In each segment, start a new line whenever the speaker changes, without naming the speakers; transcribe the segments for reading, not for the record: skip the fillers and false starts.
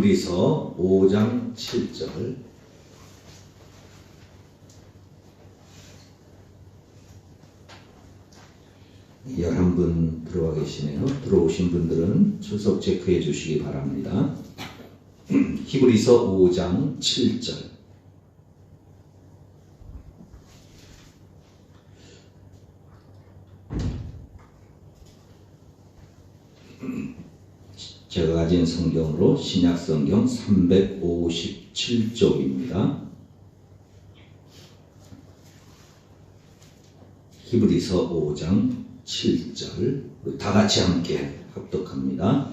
히브리서 5장 7절. 열한 분 들어와 계시네요. 들어오신 분들은 출석 체크해 주시기 바랍니다. 히브리서 5장 7절. 제가 가진 성경으로 신약 성경 357쪽입니다. 히브리서 5장 7절. 다 같이 함께 합독합니다.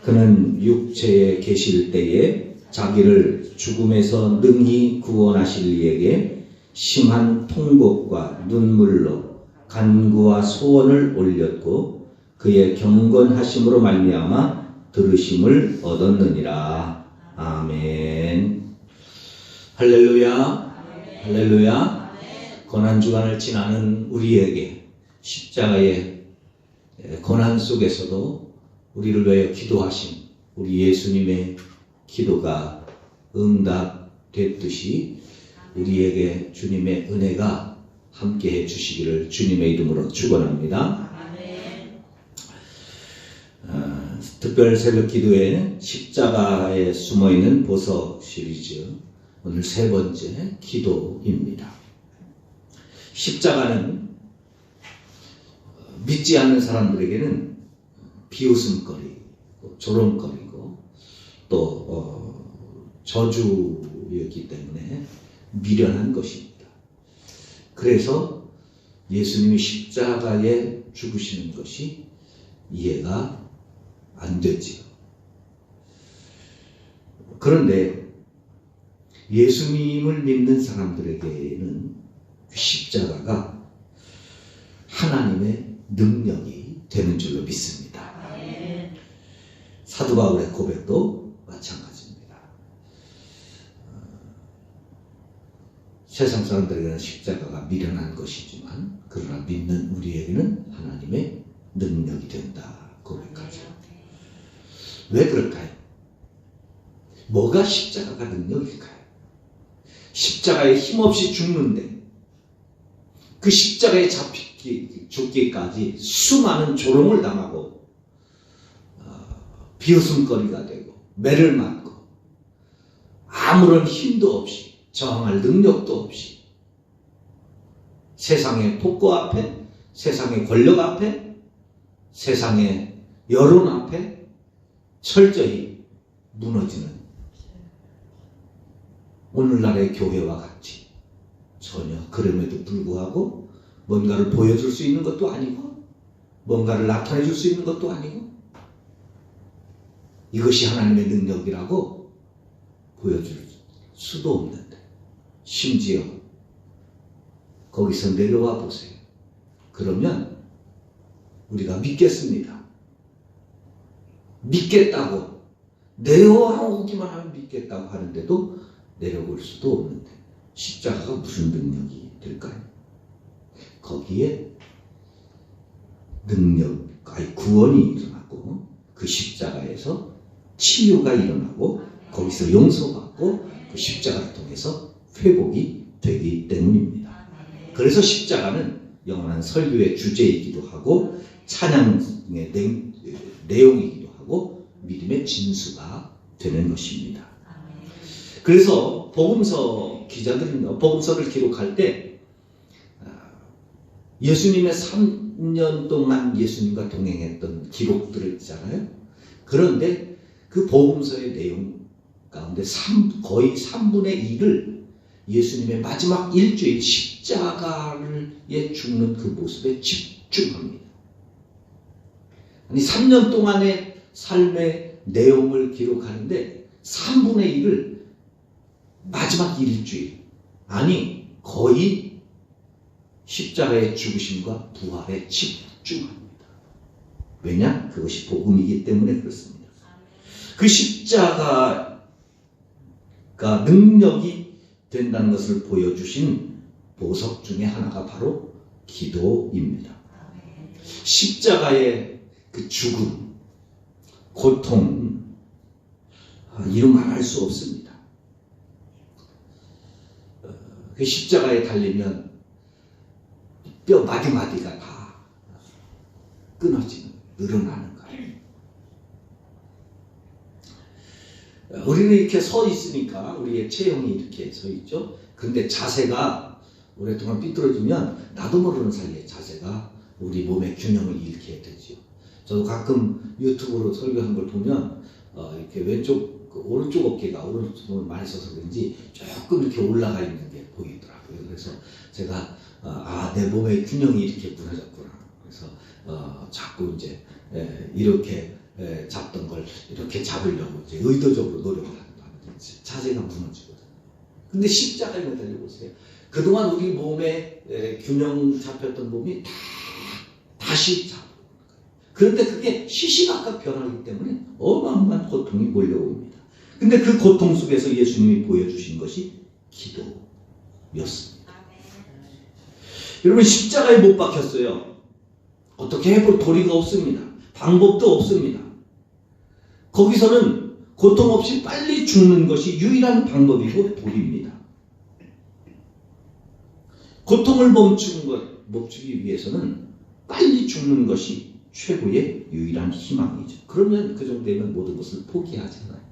그는 육체에 계실 때에 자기를 죽음에서 능히 구원하실 이에게 심한 통곡과 눈물로 간구와 소원을 올렸고 그의 경건하심으로 말미암아 들으심을 얻었느니라. 아멘. 할렐루야. 할렐루야. 고난주간을 지나는 우리에게 십자가의 고난 속에서도 우리를 위하여 기도하신 우리 예수님의 기도가 응답됐듯이 우리에게 주님의 은혜가 함께해 주시기를 주님의 이름으로 축원합니다. 특별 새벽 기도회는 십자가에 숨어있는 보석 시리즈 오늘 세 번째 기도입니다. 십자가는 믿지 않는 사람들에게는 비웃음거리고 조롱거리고 또 저주였기 때문에 미련한 것입니다. 그래서 예수님이 십자가에 죽으시는 것이 이해가 안 되지요. 그런데 예수님을 믿는 사람들에게는 십자가가 하나님의 능력이 되는 줄로 믿습니다. 사도 바울의 고백도 마찬가지입니다. 세상 사람들에게는 십자가가 미련한 것이지만 그러나 믿는 우리에게는 하나님의 능력이 된다 고백하죠. 왜 그럴까요? 뭐가 십자가가 능력일까요? 십자가에 힘없이 죽는데 그 십자가에 죽기까지 수많은 조롱을 당하고 비웃음거리가 되고 매를 맞고 아무런 힘도 없이 저항할 능력도 없이 세상의 폭거 앞에 세상의 권력 앞에 세상의 여론 앞에 철저히 무너지는 오늘날의 교회와 같이 전혀 그럼에도 불구하고 뭔가를 보여줄 수 있는 것도 아니고 뭔가를 나타내 줄 수 있는 것도 아니고 이것이 하나님의 능력이라고 보여줄 수도 없는데 심지어 거기서 내려와 보세요. 그러면 우리가 믿겠습니다. 믿겠다고 내려오기만 하면 믿겠다고 하는데도 내려올 수도 없는데 십자가가 무슨 능력이 될까요? 거기에 구원이 일어나고 그 십자가에서 치유가 일어나고 거기서 용서받고 그 십자가를 통해서 회복이 되기 때문입니다. 그래서 십자가는 영원한 설교의 주제이기도 하고 찬양의 내용이기도 하고 믿음의 진수가 되는 것입니다. 그래서 복음서 기자들은요, 복음서를 기록할 때 예수님의 3년 동안 예수님과 동행했던 기록들을 있잖아요. 그런데 그 복음서의 내용 가운데 거의 3분의 1을 예수님의 마지막 일주일 십자가에 죽는 그 모습에 집중합니다. 아니 3년 동안의 삶의 내용을 기록하는데 3분의 1을 마지막 일주일, 아니 거의 십자가의 죽으심과 부활에 집중합니다. 왜냐? 그것이 복음이기 때문에 그렇습니다. 그 십자가가 능력이 된다는 것을 보여주신 보석 중에 하나가 바로 기도입니다. 십자가의 그 죽음, 고통, 이루 말할 수 없습니다. 그 십자가에 달리면 뼈 마디마디가 다 끊어지는, 늘어나는 거예요. 우리는 이렇게 서 있으니까 우리의 체형이 이렇게 서 있죠. 근데 자세가 오랫동안 삐뚤어지면 나도 모르는 사이에 자세가 우리 몸의 균형을 잃게 되죠. 저도 가끔 유튜브로 설교한 걸 보면 이렇게 왼쪽, 오른쪽 어깨가 오른쪽을 많이 써서 그런지 조금 이렇게 올라가 있는 게 보이더라고요. 그래서 제가 내 몸의 균형이 이렇게 무너졌구나. 그래서 자꾸 이제 이렇게 잡던 걸 이렇게 잡으려고 이제 의도적으로 노력을 하는 거예요. 자세가 무너지거든요. 근데 십자가에 매달려 보세요. 그동안 우리 몸에 균형 잡혔던 몸이 다시 잡히는 거예요. 그런데 그게 시시각각 변하기 때문에 어마어마한 고통이 몰려옵니다. 근데 그 고통 속에서 예수님이 보여주신 것이 기도였습니다. 여러분, 십자가에 못 박혔어요. 어떻게 해볼 도리가 없습니다. 방법도 없습니다. 거기서는 고통 없이 빨리 죽는 것이 유일한 방법이고 도리입니다. 고통을 멈추기 위해서는 빨리 죽는 것이 최고의 유일한 희망이죠. 그러면 그 정도 되면 모든 것을 포기하잖아요.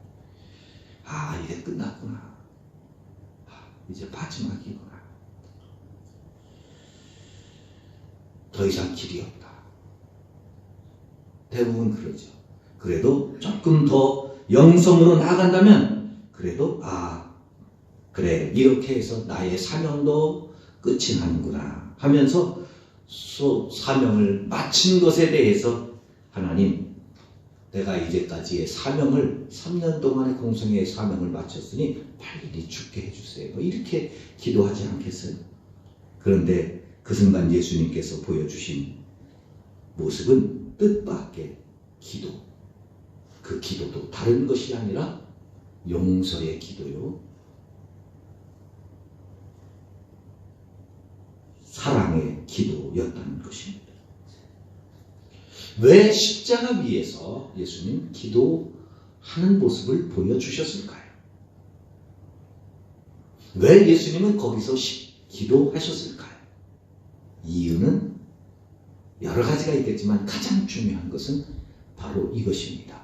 이제 끝났구나. 이제 마지막이구나. 더 이상 길이 없다. 대부분 그러죠. 그래도 조금 더 영성으로 나아간다면 그래도 그래, 이렇게 해서 나의 사명도 끝이 나는구나 하면서 사명을 마친 것에 대해서 하나님, 내가 이제까지의 사명을 3년 동안의 공생애의 사명을 마쳤으니 빨리 죽게 해주세요. 이렇게 기도하지 않겠어요? 그런데 그 순간 예수님께서 보여주신 모습은 뜻밖의 기도. 그 기도도 다른 것이 아니라 용서의 기도요, 사랑의 기도였다는 것입니다. 왜 십자가 위에서 예수님 기도하는 모습을 보여주셨을까요? 왜 예수님은 거기서 기도하셨을까요? 이유는 여러 가지가 있겠지만 가장 중요한 것은 바로 이것입니다.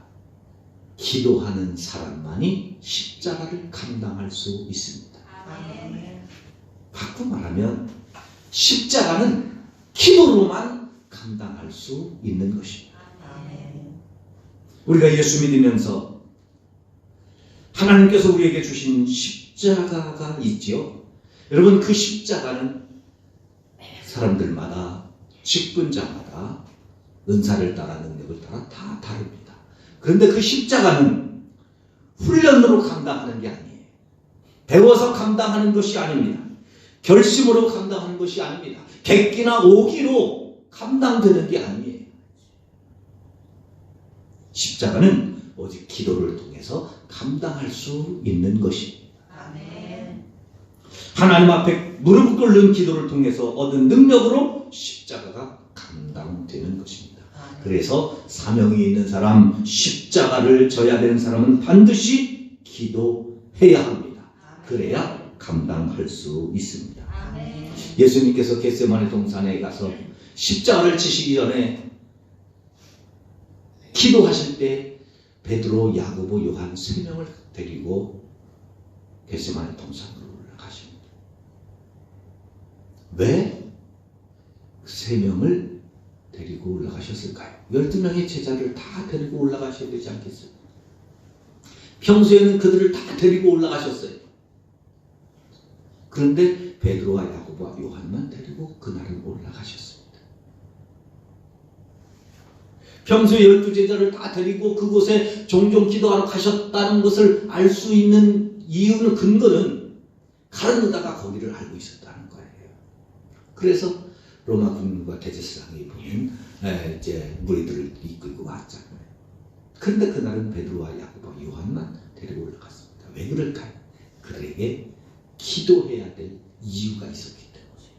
기도하는 사람만이 십자가를 감당할 수 있습니다. 바꿔 말하면 십자가는 기도로만 감당할 수 있는 것입니다. 우리가 예수 믿으면서 하나님께서 우리에게 주신 십자가가 있지요. 여러분, 그 십자가는 사람들마다, 직분자마다 은사를 따라 능력을 따라 다 다릅니다. 그런데 그 십자가는 훈련으로 감당하는 게 아니에요. 배워서 감당하는 것이 아닙니다. 결심으로 감당하는 것이 아닙니다. 객기나 오기로 감당되는 게 아니에요. 십자가는 오직 기도를 통해서 감당할 수 있는 것입니다. 하나님 앞에 무릎 꿇는 기도를 통해서 얻은 능력으로 십자가가 감당되는 것입니다. 그래서 사명이 있는 사람, 십자가를 져야 되는 사람은 반드시 기도해야 합니다. 그래야 감당할 수 있습니다. 예수님께서 겟세마네 동산에 가서 십자가를 지시기 전에 기도하실 때 베드로, 야고보, 요한 3명을 데리고 겟세마네 동산으로 올라가십니다. 왜 3명을 데리고 올라가셨을까요? 12명의 제자를 다 데리고 올라가셔야 되지 않겠어요? 평소에는 그들을 다 데리고 올라가셨어요. 그런데 베드로와 야고보와 요한만 데리고 그날은 올라가셨습니다. 평소에 12제자를 다 데리고 그곳에 종종 기도하러 가셨다는 것을 알 수 있는 이유는, 근거는 가룟유다가 거기를 알고 있었다는 거예요. 그래서 로마 군과 대제사장이 보면 이제 무리들을 이끌고 왔잖아요. 그런데 그날은 베드로와 야고보와 요한만 데리고 올라갔습니다. 왜 그럴까요? 그들에게 기도해야 될 이유가 있었기 때문에,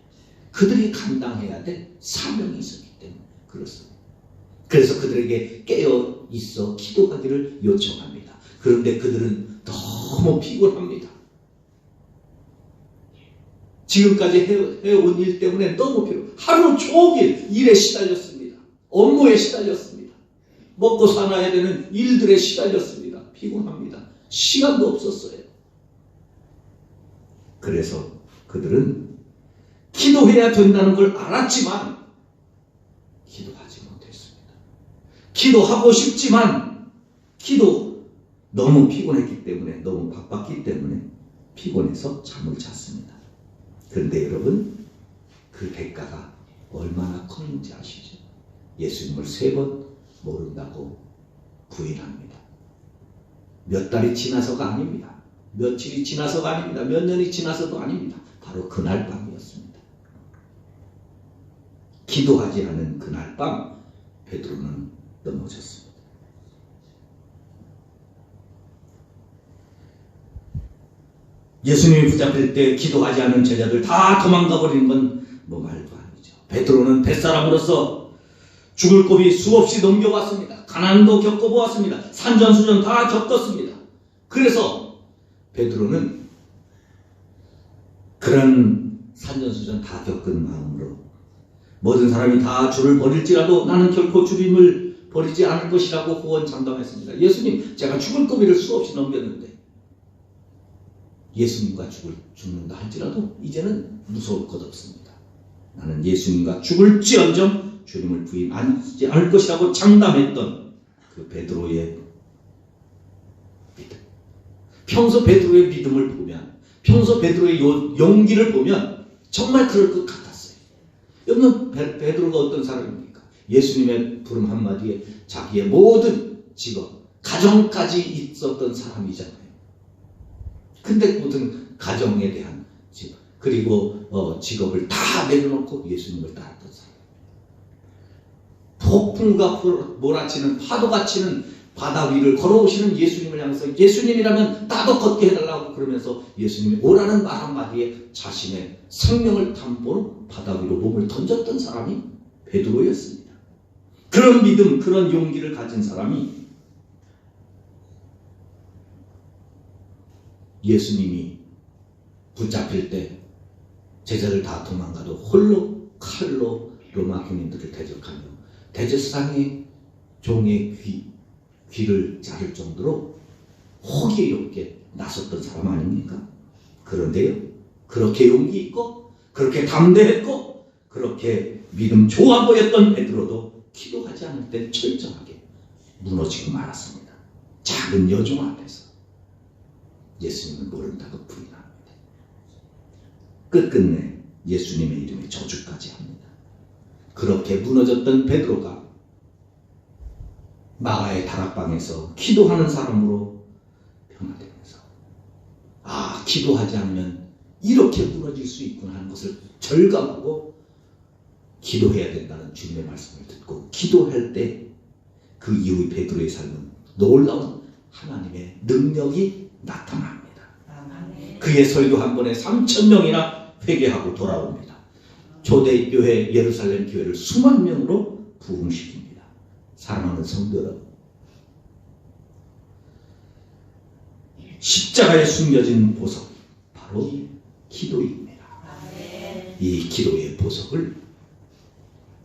그들이 감당해야 될 사명이 있었기 때문에 그렇습니다. 그래서 그들에게 깨어 있어 기도하기를 요청합니다. 그런데 그들은 너무 피곤합니다. 지금까지 해온 일 때문에 너무 피곤. 하루 종일 일에 시달렸습니다. 업무에 시달렸습니다. 먹고 살아야 되는 일들에 시달렸습니다. 피곤합니다. 시간도 없었어요. 그래서 그들은 기도해야 된다는 걸 알았지만 기도하지 못했습니다. 기도하고 싶지만 너무 피곤했기 때문에, 너무 바빴기 때문에 피곤해서 잠을 잤습니다. 그런데 여러분, 그 대가가 얼마나 컸는지 아시죠? 예수님을 3번 모른다고 부인합니다. 몇 달이 지나서가 아닙니다. 며칠이 지나서가 아닙니다. 몇 년이 지나서도 아닙니다. 바로 그날 밤이었습니다. 기도하지 않은 그날 밤 베드로는 넘어졌습니다. 예수님이 붙잡힐 때 기도하지 않은 제자들 다 도망가 버리는 건 뭐 말도 아니죠. 베드로는 뱃사람으로서 죽을 고비 수없이 넘겨왔습니다. 가난도 겪어보았습니다. 산전수전 다 겪었습니다. 그래서 베드로는 그런 산전수전 다 겪은 마음으로 모든 사람이 다 주를 버릴지라도 나는 결코 주님을 버리지 않을 것이라고 호언장담했습니다. 예수님, 제가 죽을 고비를 수없이 넘겼는데 예수님과 죽는다 할지라도 이제는 무서울 것 없습니다. 나는 예수님과 죽을지언정 주님을 부인하지 않을 것이라고 장담했던 그 베드로의 믿음. 평소 베드로의 믿음을 보면, 평소 베드로의 용기를 보면 정말 그럴 것 같았어요. 여러분, 베드로가 어떤 사람입니까? 예수님의 부름 한마디에 자기의 모든 직업, 가정까지 있었던 사람이잖아요. 근데 모든 가정에 대한 직업, 그리고 직업을 다 내려놓고 예수님을 따랐던 사람. 폭풍과 몰아치는 파도가 치는 바다 위를 걸어오시는 예수님을 향해서 예수님이라면 나도 걷게 해달라고 그러면서 예수님이 오라는 말 한마디에 자신의 생명을 담보로 바다 위로 몸을 던졌던 사람이 베드로였습니다. 그런 믿음, 그런 용기를 가진 사람이 예수님이 붙잡힐 때 제자들 다 도망가도 홀로 칼로 로마 군인들을 대적하며 대제사장의 종의 귀를 자를 정도로 호기롭게 나섰던 사람 아닙니까? 그런데요, 그렇게 용기 있고 그렇게 담대했고 그렇게 믿음 좋아 보였던 베드로도 기도하지 않을 때 철저하게 무너지고 말았습니다. 작은 여종 앞에서 예수님을 모른다고 부인합니다. 끝끝내 예수님의 이름에 저주까지 합니다. 그렇게 무너졌던 베드로가 마가의 다락방에서 기도하는 사람으로 변화되면서 기도하지 않으면 이렇게 무너질 수 있구나 하는 것을 절감하고 기도해야 된다는 주님의 말씀을 듣고 기도할 때 그 이후의 베드로의 삶은 놀라운 하나님의 능력이 나타납니다. 그의 설교 한 번에 3,000명이나 회개하고 돌아옵니다. 초대교회 예루살렘 교회를 수만 명으로 부흥시킵니다. 사랑하는 성도 여러분, 십자가에 숨겨진 보석, 바로 이 기도입니다. 이 기도의 보석을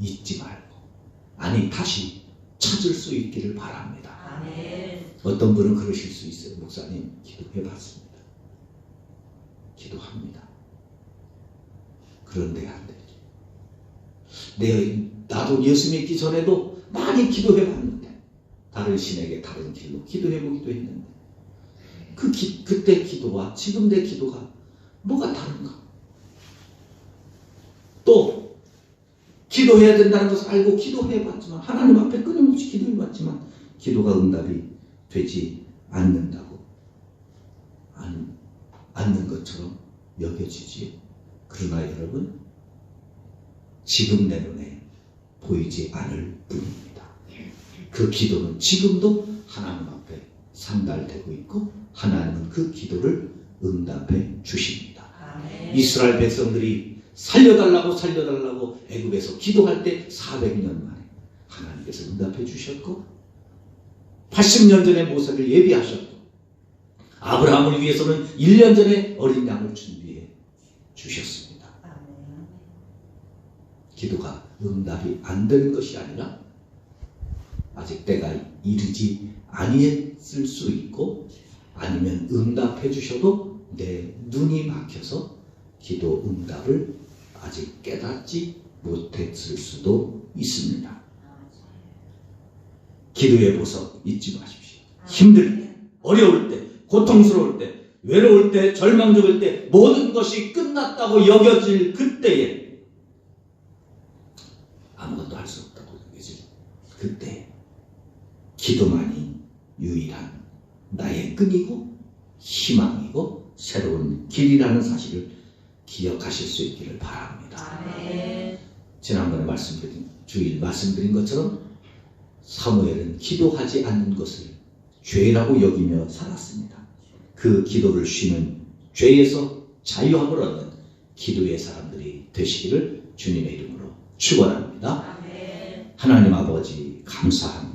잊지 말고 다시 찾을 수 있기를 바랍니다. 어떤 분은 그러실 수 있어요. 목사님, 기도해봤습니다. 기도합니다. 그런데 안 되죠. 나도 예수 믿기 전에도 많이 기도해봤는데 다른 신에게 다른 길로 기도해보기도 했는데 그때 기도와 지금 내 기도가 뭐가 다른가? 또 기도해야 된다는 것을 알고 기도해봤지만 하나님 앞에 끊임없이 기도해봤지만 기도가 응답이 되지 않는다고 않는 것처럼 여겨지지요. 그러나 여러분, 지금 내 눈에 보이지 않을 뿐입니다. 그 기도는 지금도 하나님 앞에 상달되고 있고 하나님은 그 기도를 응답해 주십니다. 이스라엘 백성들이 살려달라고 애굽에서 기도할 때 400년 만에 하나님께서 응답해 주셨고 80년 전에 모세를 예비하셨고 아브라함을 위해서는 1년 전에 어린 양을 준비해 주셨습니다. 기도가 응답이 안 되는 것이 아니라 아직 때가 이르지 아니했을 수 있고, 아니면 응답해 주셔도 내 눈이 막혀서 기도 응답을 아직 깨닫지 못했을 수도 있습니다. 기도의 보석 잊지 마십시오. 힘들 때, 어려울 때, 고통스러울 때, 외로울 때, 절망적일 때, 모든 것이 끝났다고 여겨질 그때에, 아무것도 할 수 없다고 여겨질 그때, 기도만이 유일한 나의 끈이고 희망이고 새로운 길이라는 사실을 기억하실 수 있기를 바랍니다. 지난번에 주일 말씀드린 것처럼 사무엘은 기도하지 않는 것을 죄라고 여기며 살았습니다. 그 기도를 쉬는 죄에서 자유함을 얻는 기도의 사람들이 되시기를 주님의 이름으로 축원합니다. 하나님 아버지 감사합니다.